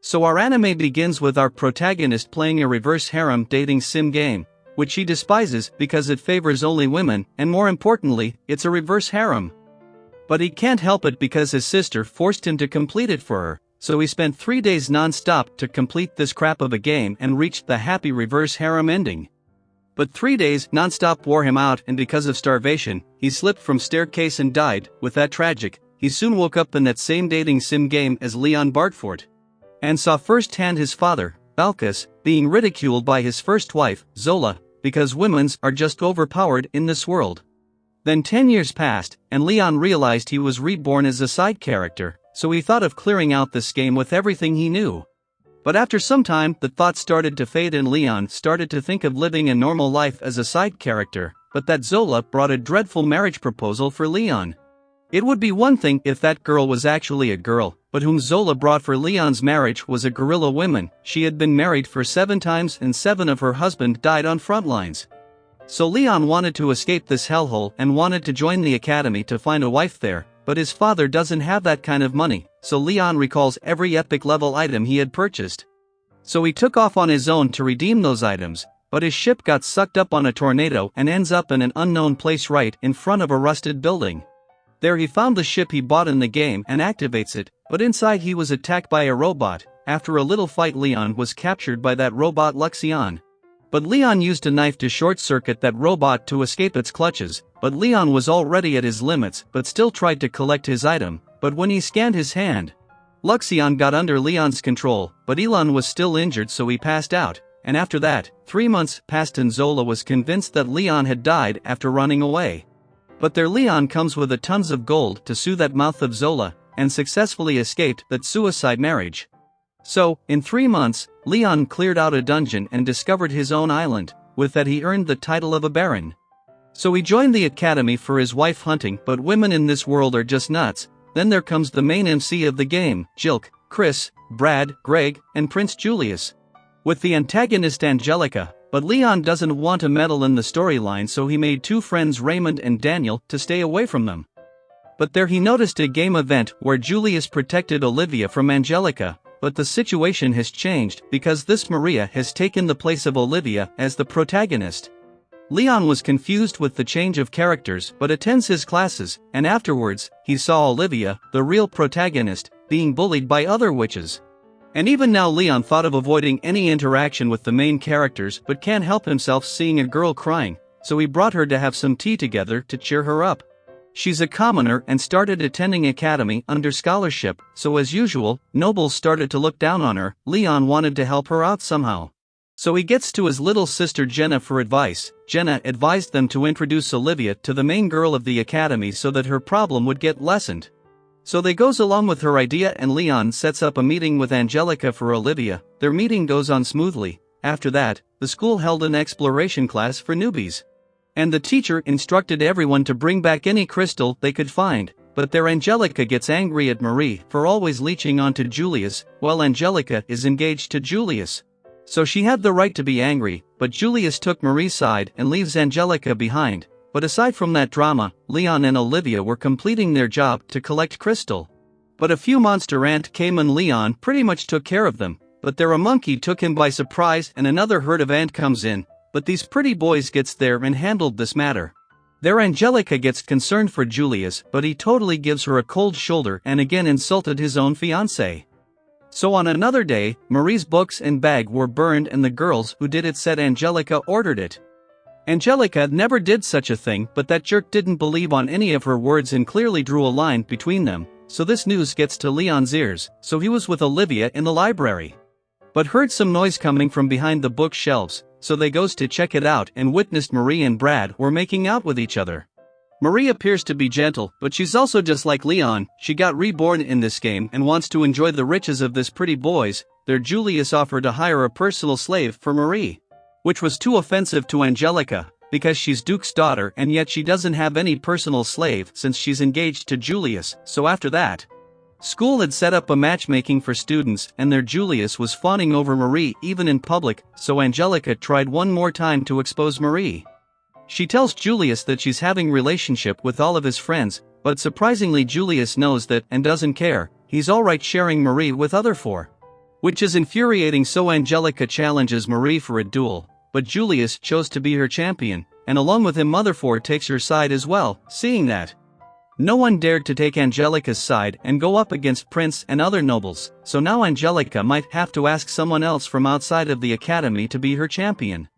So our anime begins with our protagonist playing a reverse harem dating sim game, which he despises because it favors only women, and more importantly, it's a reverse harem. But he can't help it because his sister forced him to complete it for her, so he spent 3 days non-stop to complete this crap of a game and reached the happy reverse harem ending. But 3 days non-stop wore him out, and because of starvation, he slipped from staircase and died. With that tragic, he soon woke up in that same dating sim game as Leon Bartford, and saw firsthand his father, Balkus, being ridiculed by his first wife, Zola, because women's are just overpowered in this world. Then 10 years passed, and Leon realized he was reborn as a side character, so he thought of clearing out this game with everything he knew. But after some time, the thought started to fade and Leon started to think of living a normal life as a side character, but that Zola brought a dreadful marriage proposal for Leon. It would be one thing if that girl was actually a girl, but whom Zola brought for Leon's marriage was a gorilla woman. She had been married for 7 times and 7 of her husband died on front lines. So Leon wanted to escape this hellhole and wanted to join the academy to find a wife there, but his father doesn't have that kind of money, so Leon recalls every epic level item he had purchased. So he took off on his own to redeem those items, but his ship got sucked up on a tornado and ends up in an unknown place right in front of a rusted building. There he found the ship he bought in the game and activates it, but inside he was attacked by a robot. After a little fight, Leon was captured by that robot Luxion. But Leon used a knife to short-circuit that robot to escape its clutches, but Leon was already at his limits but still tried to collect his item, but when he scanned his hand, Luxion got under Leon's control, but Elon was still injured so he passed out, and after that, 3 months passed and Zola was convinced that Leon had died after running away. But there Leon comes with a tons of gold to sue that mouth of Zola, and successfully escaped that suicide marriage. So, in 3 months, Leon cleared out a dungeon and discovered his own island. With that he earned the title of a baron. So he joined the academy for his wife hunting, but women in this world are just nuts. Then there comes the main MC of the game, Jilk, Chris, Brad, Greg, and Prince Julius, with the antagonist Angelica. But Leon doesn't want to meddle in the storyline, so he made 2 friends, Raymond and Daniel, to stay away from them. But there he noticed a game event where Julius protected Olivia from Angelica. But the situation has changed because this Maria has taken the place of Olivia as the protagonist. Leon was confused with the change of characters but attends his classes, and afterwards, he saw Olivia, the real protagonist, being bullied by other witches. And even now Leon thought of avoiding any interaction with the main characters but can't help himself seeing a girl crying, so he brought her to have some tea together to cheer her up. She's a commoner and started attending academy under scholarship, so as usual, nobles started to look down on her. Leon wanted to help her out somehow. So he gets to his little sister Jenna for advice. Jenna advised them to introduce Olivia to the main girl of the academy so that her problem would get lessened. So they goes along with her idea and Leon sets up a meeting with Angelica for Olivia. Their meeting goes on smoothly. After that, the school held an exploration class for newbies. And the teacher instructed everyone to bring back any crystal they could find, but there Angelica gets angry at Marie for always leeching onto Julius, while Angelica is engaged to Julius. So she had the right to be angry, but Julius took Marie's side and leaves Angelica behind. But aside from that drama, Leon and Olivia were completing their job to collect crystal. But a few monster ant came and Leon pretty much took care of them, but there a monkey took him by surprise and another herd of ant comes in. But these pretty boys gets there and handled this matter. There Angelica gets concerned for Julius, but he totally gives her a cold shoulder and again insulted his own fiancée. So on another day, Marie's books and bag were burned and the girls who did it said Angelica ordered it. Angelica never did such a thing, but that jerk didn't believe on any of her words and clearly drew a line between them. So this news gets to Leon's ears, so he was with Olivia in the library, but heard some noise coming from behind the bookshelves. So they goes to check it out and witnessed Marie and Brad were making out with each other. Marie appears to be gentle, but she's also just like Leon. She got reborn in this game and wants to enjoy the riches of this pretty boys. There Julius offered to hire a personal slave for Marie, which was too offensive to Angelica, because she's Duke's daughter and yet she doesn't have any personal slave since she's engaged to Julius. So after that, school had set up a matchmaking for students and their Julius was fawning over Marie even in public, so Angelica tried one more time to expose Marie. She tells Julius that she's having relationship with all of his friends, but surprisingly Julius knows that and doesn't care. He's alright sharing Marie with other 4. which is infuriating, so Angelica challenges Marie for a duel, but Julius chose to be her champion, and along with him Motherford takes her side as well. Seeing that no one dared to take Angelica's side and go up against Prince and other nobles, so now Angelica might have to ask someone else from outside of the academy to be her champion.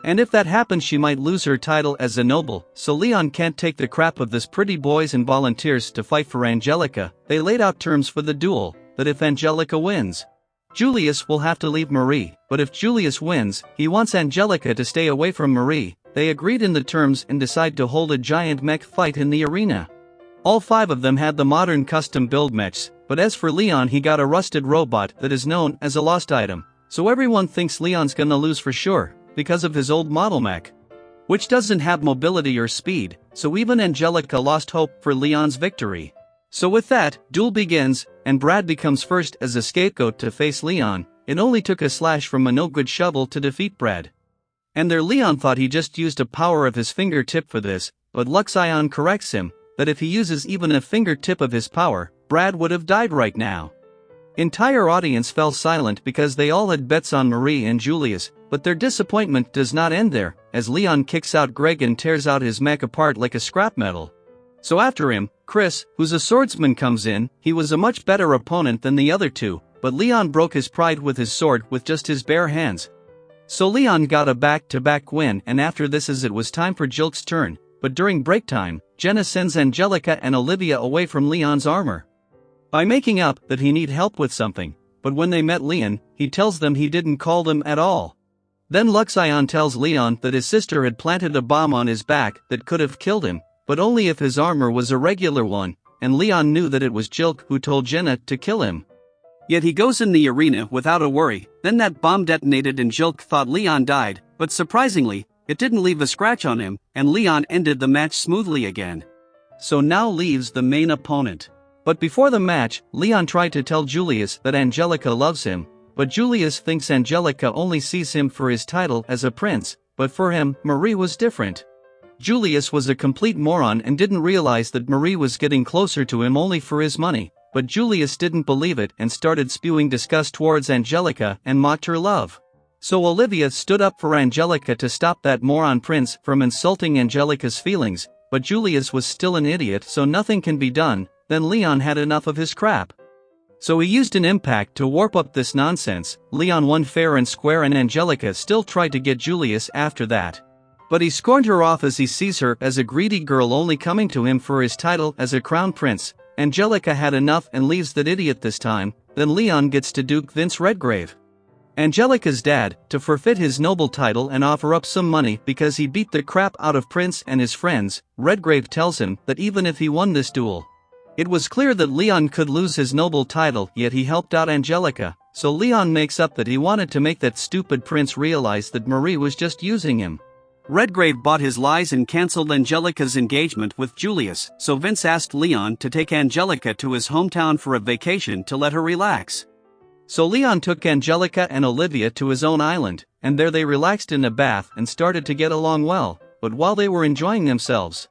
And if that happens, she might lose her title as a noble, so Leon can't take the crap of this pretty boys and volunteers to fight for Angelica. They laid out terms for the duel, that if Angelica wins, Julius will have to leave Marie, but if Julius wins, he wants Angelica to stay away from Marie. They agreed in the terms and decide to hold a giant mech fight in the arena. All 5 of them had the modern custom build mechs, but as for Leon, he got a rusted robot that is known as a lost item, so everyone thinks Leon's gonna lose for sure, because of his old model mech, which doesn't have mobility or speed, so even Angelica lost hope for Leon's victory. So with that, duel begins, and Brad becomes first as a scapegoat to face Leon. It only took a slash from a no-good shovel to defeat Brad. And there Leon thought he just used a power of his fingertip for this, but Luxion corrects him, that if he uses even a fingertip of his power, Brad would have died right now. Entire audience fell silent because they all had bets on Marie and Julius, but their disappointment does not end there, as Leon kicks out Greg and tears out his mech apart like a scrap metal. So after him, Chris, who's a swordsman, comes in. He was a much better opponent than the other 2, but Leon broke his pride with his sword with just his bare hands. So Leon got a back-to-back win, and after this it was time for Jilk's turn, but during break time, Jenna sends Angelica and Olivia away from Leon's armor by making up that he need help with something, but when they met Leon, he tells them he didn't call them at all. Then Luxion tells Leon that his sister had planted a bomb on his back that could have killed him, but only if his armor was a regular one, and Leon knew that it was Jilk who told Jenna to kill him. Yet he goes in the arena without a worry. Then that bomb detonated and Jilk thought Leon died, but surprisingly, it didn't leave a scratch on him, and Leon ended the match smoothly again. So now leaves the main opponent. But before the match, Leon tried to tell Julius that Angelica loves him, but Julius thinks Angelica only sees him for his title as a prince, but for him, Marie was different. Julius was a complete moron and didn't realize that Marie was getting closer to him only for his money, but Julius didn't believe it and started spewing disgust towards Angelica and mocked her love. So Olivia stood up for Angelica to stop that moron prince from insulting Angelica's feelings, but Julius was still an idiot, so nothing can be done. Then Leon had enough of his crap, so he used an impact to warp up this nonsense. Leon won fair and square, and Angelica still tried to get Julius after that, but he scorned her off as he sees her as a greedy girl only coming to him for his title as a crown prince. Angelica had enough and leaves that idiot this time. Then Leon gets to Duke Vince Redgrave, Angelica's dad, to forfeit his noble title and offer up some money because he beat the crap out of Prince and his friends. Redgrave tells him that even if he won this duel, it was clear that Leon could lose his noble title, yet he helped out Angelica, so Leon makes up that he wanted to make that stupid prince realize that Marie was just using him. Redgrave bought his lies and cancelled Angelica's engagement with Julius, so Vince asked Leon to take Angelica to his hometown for a vacation to let her relax. So Leon took Angelica and Olivia to his own island, and there they relaxed in a bath and started to get along well, but while they were enjoying themselves,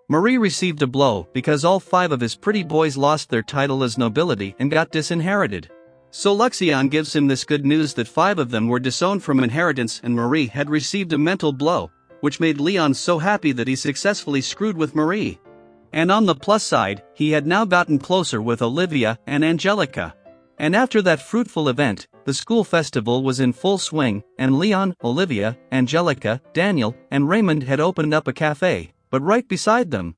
Marie received a blow because all 5 of his pretty boys lost their title as nobility and got disinherited. So Luxion gives him this good news that 5 of them were disowned from inheritance and Marie had received a mental blow, which made Leon so happy that he successfully screwed with Marie. And on the plus side, he had now gotten closer with Olivia and Angelica. And after that fruitful event, the school festival was in full swing, and Leon, Olivia, Angelica, Daniel, and Raymond had opened up a cafe. But right beside them,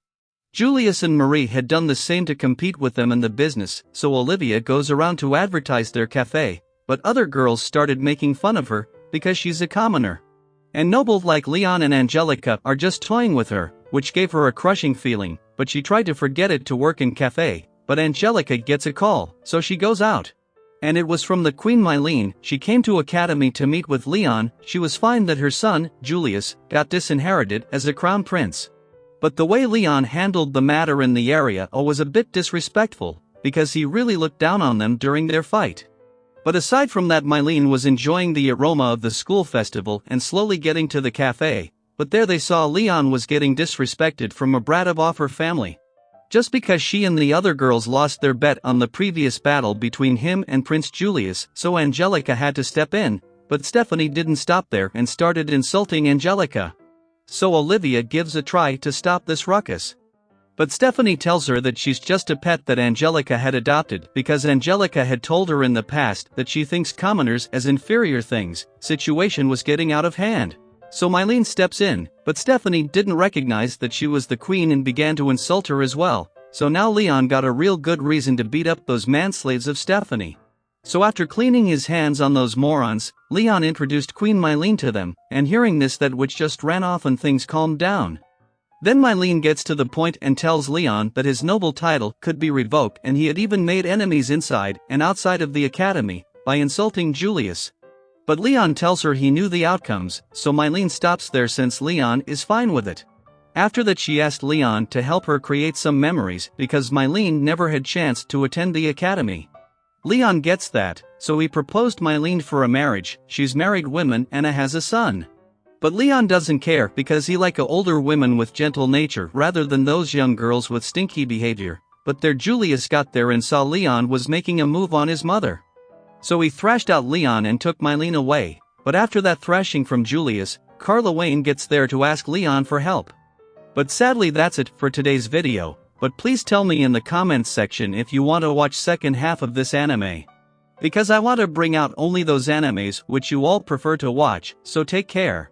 Julius and Marie had done the same to compete with them in the business, so Olivia goes around to advertise their cafe, but other girls started making fun of her, because she's a commoner. And nobles like Leon and Angelica are just toying with her, which gave her a crushing feeling, but she tried to forget it to work in cafe, but Angelica gets a call, so she goes out. And it was from the Queen Mylene. She came to Academy to meet with Leon. She was fine that her son, Julius, got disinherited as a crown prince. But the way Leon handled the matter in the area was a bit disrespectful, because he really looked down on them during their fight. But aside from that, Mylene was enjoying the aroma of the school festival and slowly getting to the cafe, but there they saw Leon was getting disrespected from a brat of her family. Just because she and the other girls lost their bet on the previous battle between him and Prince Julius, so Angelica had to step in, but Stephanie didn't stop there and started insulting Angelica. So Olivia gives a try to stop this ruckus. But Stephanie tells her that she's just a pet that Angelica had adopted because Angelica had told her in the past that she thinks commoners as inferior things. Situation was getting out of hand. So Mylene steps in, but Stephanie didn't recognize that she was the queen and began to insult her as well. So now Leon got a real good reason to beat up those manslaves of Stephanie. So after cleaning his hands on those morons, Leon introduced Queen Mylene to them, and hearing this that witch just ran off and things calmed down. Then Mylene gets to the point and tells Leon that his noble title could be revoked and he had even made enemies inside and outside of the academy by insulting Julius. But Leon tells her he knew the outcomes, so Mylene stops there since Leon is fine with it. After that she asked Leon to help her create some memories because Mylene never had chance to attend the academy. Leon gets that, so he proposed Mylene for a marriage. She's married woman and has a son. But Leon doesn't care because he like older women with gentle nature rather than those young girls with stinky behavior. But there Julius got there and saw Leon was making a move on his mother. So he thrashed out Leon and took Mylene away. But after that thrashing from Julius, Carla Wayne gets there to ask Leon for help. But sadly that's it for today's video, but please tell me in the comments section if you want to watch second half of this anime. Because I want to bring out only those animes which you all prefer to watch, so take care.